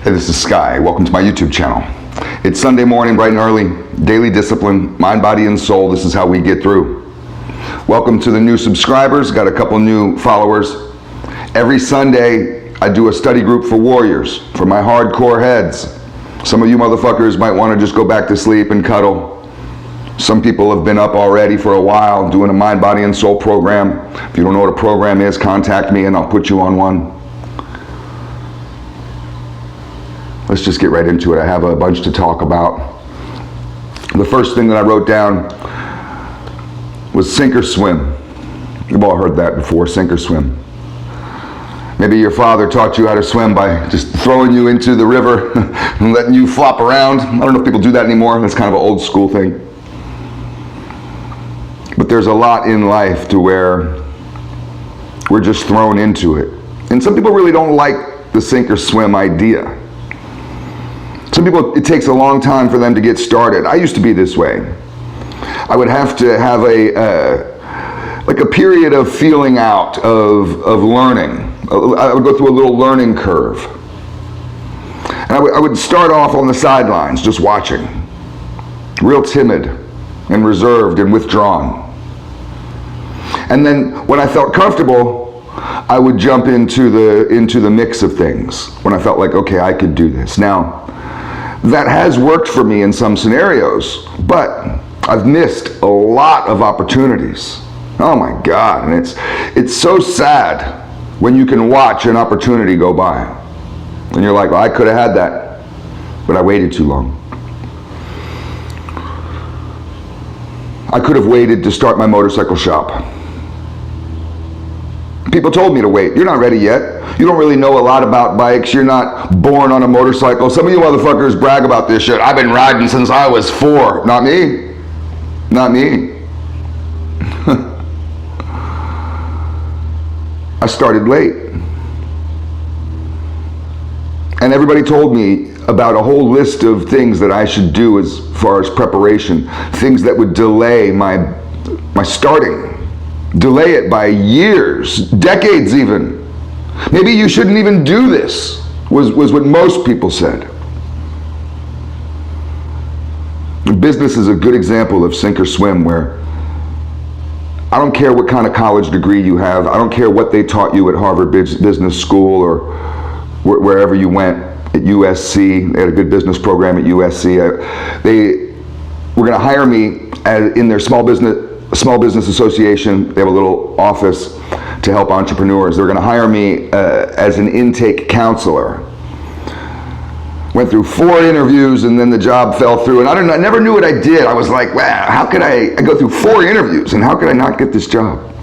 Hey, this is Sky. Welcome to my YouTube channel. It's Sunday morning, bright and early. Daily discipline, mind, body, and soul. This is how we get through. Welcome to the new subscribers. Got a couple new followers. Every Sunday, I do a study group for warriors, for my hardcore heads. Some of you motherfuckers might want to just go back to sleep and cuddle. Some people have been up already for a while doing a mind, body, and soul program. If you don't know what a program is, contact me and I'll put you on one. Let's just get right into it. I have a bunch to talk about. The first thing that I wrote down was sink or swim. You've all heard that before, sink or swim. Maybe your father taught you how to swim by just throwing you into the river and letting you flop around. I don't know if people do that anymore. That's kind of an old school thing. But there's a lot in life to where we're just thrown into it. And some people really don't like the sink or swim idea. Some people, it takes a long time for them to get started. I used to be this way. I would have to have a period of feeling out, of learning. I would go through a little learning curve. And I would start off on the sidelines, just watching. Real timid and reserved and withdrawn. And then when I felt comfortable, I would jump into the mix of things. When I felt like, okay, I could do this. Now, that has worked for me in some scenarios, but I've missed a lot of opportunities. Oh my God, and it's so sad when you can watch an opportunity go by. And you're like, well, I could have had that, but I waited too long. I could have waited to start my motorcycle shop. People told me to wait. You're not ready yet. You don't really know a lot about bikes. You're not born on a motorcycle. Some of you motherfuckers brag about this shit. I've been riding since I was 4. Not me. Not me. I started late. And everybody told me about a whole list of things that I should do as far as preparation. Things that would delay my starting. Delay it by years, decades even. Maybe you shouldn't even do this, was what most people said. Business is a good example of sink or swim, where I don't care what kind of college degree you have. I don't care what they taught you at Harvard Business School or wherever you went, at USC. They had a good business program at USC. They were going to hire me in their small business association. They have a little office to help entrepreneurs. They're going to hire me as an intake counselor. Went through 4 interviews and then the job fell through. And I never knew what I did. I was like, wow, how could I go through 4 interviews and how could I not get this job?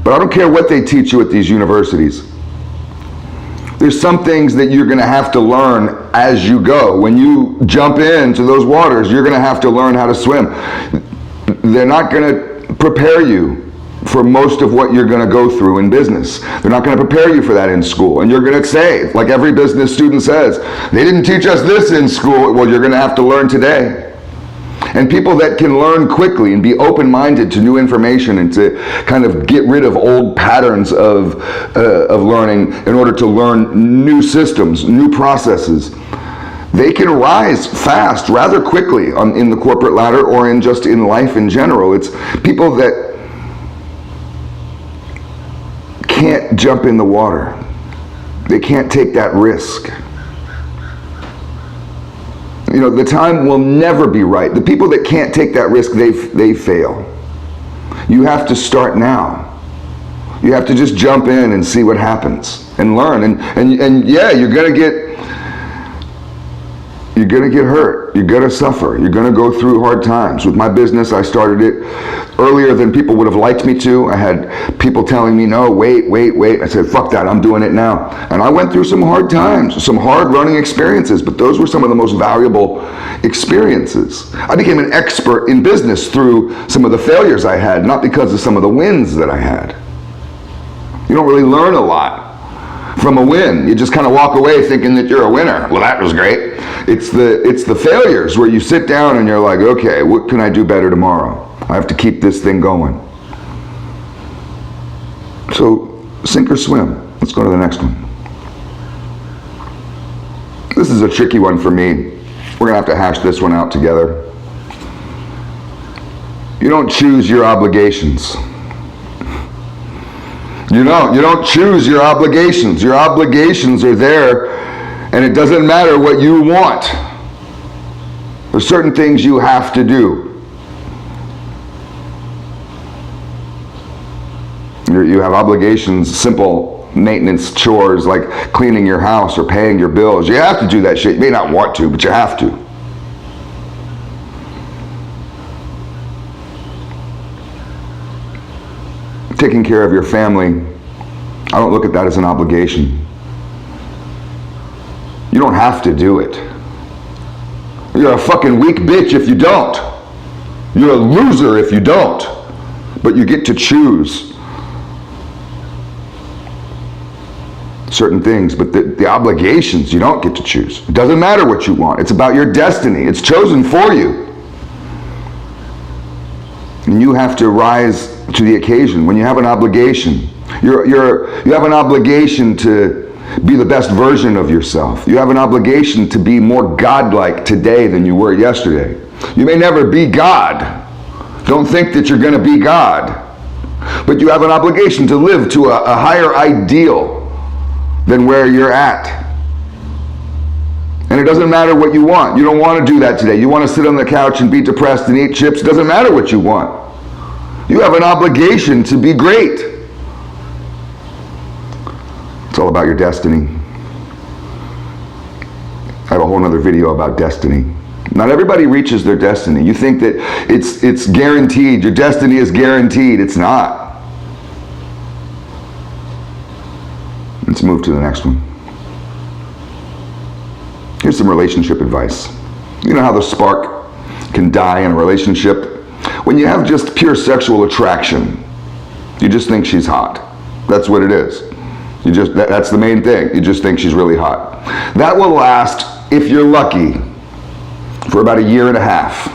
But I don't care what they teach you at these universities. There's some things that you're going to have to learn as you go. When you jump into those waters, you're going to have to learn how to swim. They're not going to prepare you for most of what you're going to go through in business. They're not going to prepare you for that in school. And you're going to say, like every business student says, they didn't teach us this in school. Well, you're going to have to learn today. And people that can learn quickly and be open-minded to new information and to kind of get rid of old patterns of learning in order to learn new systems, new processes, they can rise fast, rather quickly in the corporate ladder or just in life in general. It's people that can't jump in the water. They can't take that risk. You know, the time will never be right. The people that can't take that risk, they fail. You have to start now. You have to just jump in and see what happens and learn. And yeah, you're gonna get hurt. You're gonna suffer. You're gonna go through hard times. With my business, I started it earlier than people would have liked me to. I had people telling me, no, wait. I said, fuck that, I'm doing it now. And I went through some hard times, some hard running experiences, but those were some of the most valuable experiences. I became an expert in business through some of the failures I had, not because of some of the wins that I had. You don't really learn a lot from a win. You just kind of walk away thinking that you're a winner. Well, that was great. It's the failures where you sit down and you're like, okay, what can I do better tomorrow? I have to keep this thing going. So sink or swim. Let's go to the next one. This is a tricky one for me. We're going to have to hash this one out together. You don't choose your obligations. You don't choose your obligations. Your obligations are there, and it doesn't matter what you want. There's certain things you have to do. You have obligations, simple maintenance chores like cleaning your house or paying your bills. You have to do that shit. You may not want to, but you have to. Taking care of your family, I don't look at that as an obligation. You don't have to do it. You're a fucking weak bitch if you don't. You're a loser if you don't. But you get to choose certain things, but the obligations you don't get to choose. It doesn't matter what you want. It's about your destiny. It's chosen for you. And you have to rise to the occasion. When you have an obligation, you have an obligation to be the best version of yourself. You have an obligation to be more godlike today than you were yesterday. You may never be God. Don't think that you're going to be God. But you have an obligation to live to a higher ideal than where you're at. And it doesn't matter what you want. You don't want to do that today. You want to sit on the couch and be depressed and eat chips. It doesn't matter what you want. You have an obligation to be great. It's all about your destiny. I have a whole other video about destiny. Not everybody reaches their destiny. You think that it's guaranteed. Your destiny is guaranteed. It's not. Let's move to the next one. Here's some relationship advice. You know how the spark can die in a relationship? When you have just pure sexual attraction, you just think she's hot. That's what it is. That's the main thing. You just think she's really hot. That will last, if you're lucky, for about 1.5 years.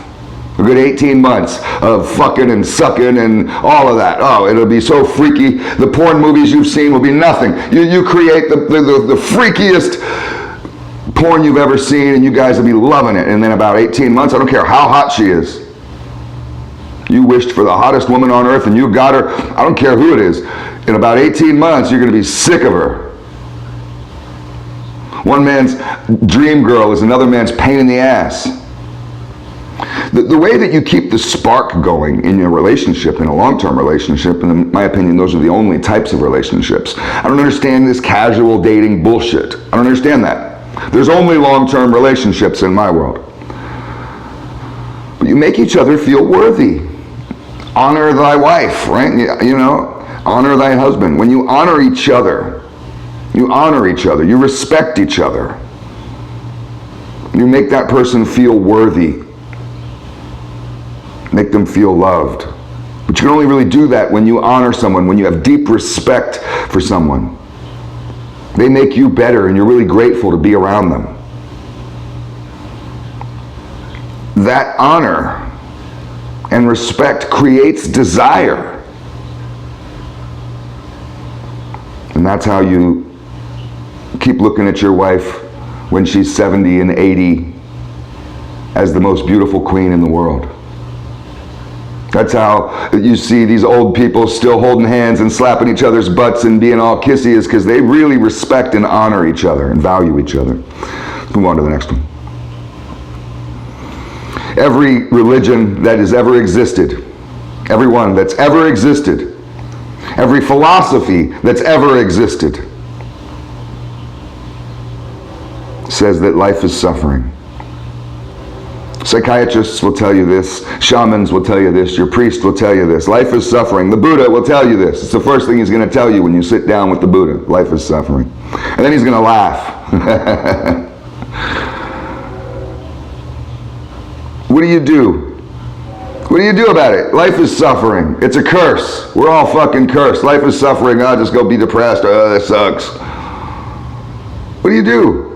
A good 18 months of fucking and sucking and all of that. Oh, it'll be so freaky. The porn movies you've seen will be nothing. You create the freakiest porn you've ever seen, and you guys will be loving it. And then about 18 months, I don't care how hot she is. You wished for the hottest woman on earth, and you got her. I don't care who it is. In about 18 months, you're going to be sick of her. One man's dream girl is another man's pain in the ass. The way that you keep the spark going in your relationship, in a long-term relationship, and in my opinion, those are the only types of relationships. I don't understand this casual dating bullshit. I don't understand that. There's only long-term relationships in my world. But you make each other feel worthy. Honor thy wife, right? You know, honor thy husband. When you honor each other, you respect each other. You make that person feel worthy. Make them feel loved. But you can only really do that when you honor someone, when you have deep respect for someone. They make you better, and you're really grateful to be around them. That honor and respect creates desire. And that's how you keep looking at your wife when she's 70 and 80 as the most beautiful queen in the world. That's how you see these old people still holding hands and slapping each other's butts and being all kissy, is because they really respect and honor each other and value each other. Let's move on to the next one. Every religion that has ever existed, every one that's ever existed, every philosophy that's ever existed says that life is suffering. Psychiatrists will tell you this. Shamans will tell you this. Your priest will tell you this. Life is suffering. The Buddha will tell you this. It's the first thing he's going to tell you when you sit down with the Buddha. Life is suffering. And then he's going to laugh. What do you do? What do you do about it? Life is suffering. It's a curse. We're all fucking cursed. Life is suffering. Oh, just go be depressed. Oh, that sucks. What do you do?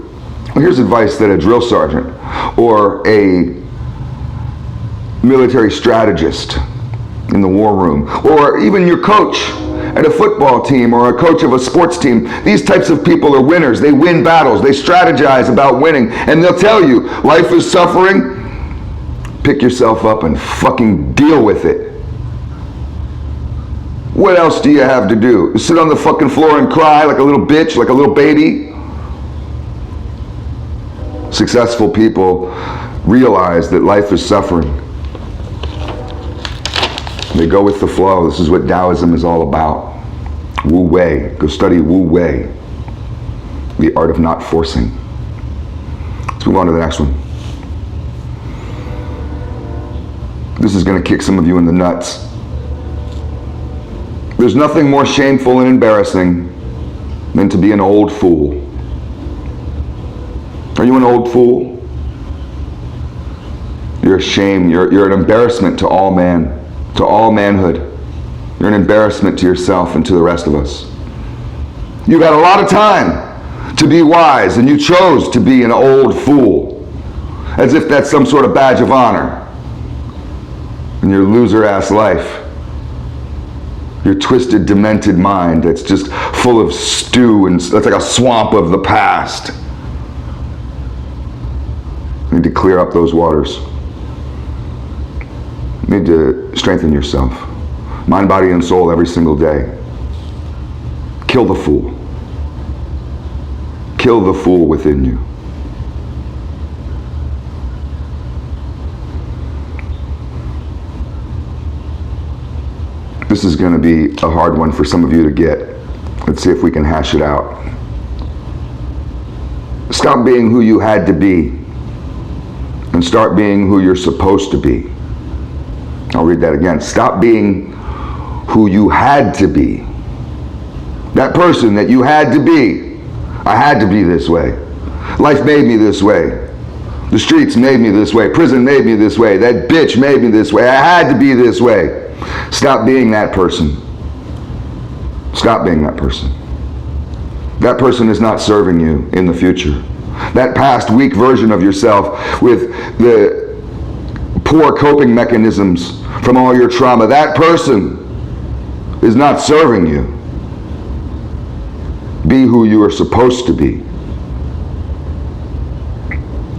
Well, here's advice that a drill sergeant or a military strategist in the war room, or even your coach at a football team or a coach of a sports team. These types of people are winners. They win battles. They strategize about winning. And they'll tell you, life is suffering. Pick yourself up and fucking deal with it. What else do you have to do? Sit on the fucking floor and cry like a little bitch, like a little baby? Successful people realize that life is suffering. They go with the flow. This is what Taoism is all about. Wu Wei. Go study Wu Wei. The art of not forcing. Let's move on to the next one. This is going to kick some of you in the nuts. There's nothing more shameful and embarrassing than to be an old fool. Are you an old fool? You're a shame. You're an embarrassment to all man, to all manhood. You're an embarrassment to yourself and to the rest of us. You've had a lot of time to be wise, and you chose to be an old fool, as if that's some sort of badge of honor in your loser-ass life. Your twisted, demented mind that's just full of stew, and that's like a swamp of the past. You need to clear up those waters. You need to strengthen yourself. Mind, body, and soul every single day. Kill the fool. Kill the fool within you. This is going to be a hard one for some of you to get. Let's see if we can hash it out. Stop being who you had to be and start being who you're supposed to be. I'll read that again. Stop being who you had to be. That person that you had to be. I had to be this way. Life made me this way. The streets made me this way. Prison made me this way. That bitch made me this way. I had to be this way. Stop being that person. Stop being that person. That person is not serving you in the future. That past weak version of yourself with the poor coping mechanisms from all your trauma, that person is not serving you. Be who you are supposed to be.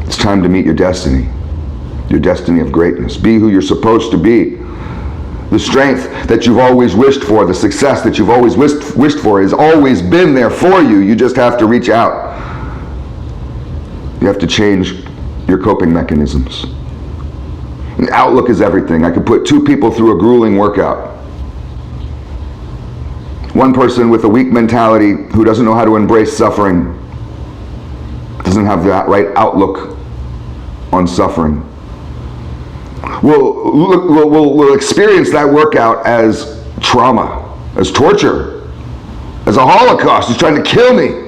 It's time to meet your destiny of greatness. Be who you're supposed to be. The strength that you've always wished for, the success that you've always wished for has always been there for you. You just have to reach out. You have to change your coping mechanisms. And outlook is everything. I could put two people through a grueling workout. One person with a weak mentality who doesn't know how to embrace suffering, doesn't have that right outlook on suffering, will experience that workout as trauma, as torture, as a Holocaust. He's trying to kill me.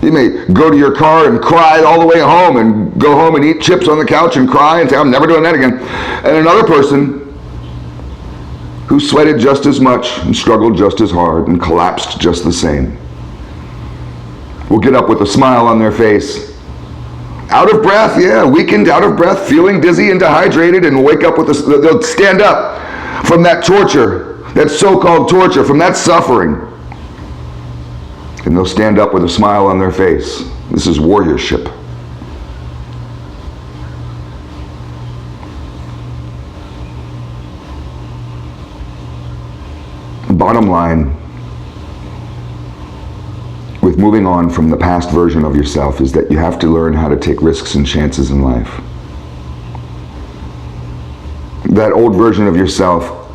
You may go to your car and cry all the way home and go home and eat chips on the couch and cry and say, I'm never doing that again. And another person who sweated just as much and struggled just as hard and collapsed just the same will get up with a smile on their face. Out of breath, yeah, weakened, out of breath, feeling dizzy and dehydrated, and wake up with they'll stand up from that torture, that so-called torture, from that suffering. And they'll stand up with a smile on their face. This is warriorship. Bottom line, with moving on from the past version of yourself, is that you have to learn how to take risks and chances in life. That old version of yourself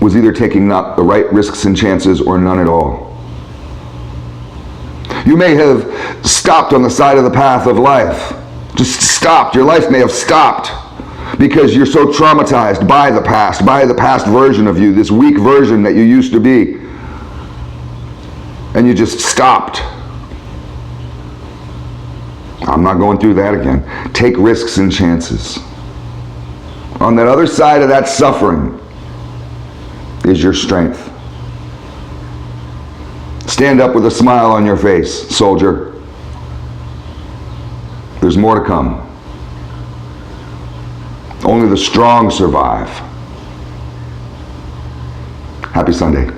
was either taking not the right risks and chances or none at all. You may have stopped on the side of the path of life. Just stopped. Your life may have stopped because you're so traumatized by the past version of you, this weak version that you used to be. And you just stopped. I'm not going through that again. Take risks and chances. On that other side of that suffering is your strength. Stand up with a smile on your face, soldier. There's more to come. Only the strong survive. Happy Sunday.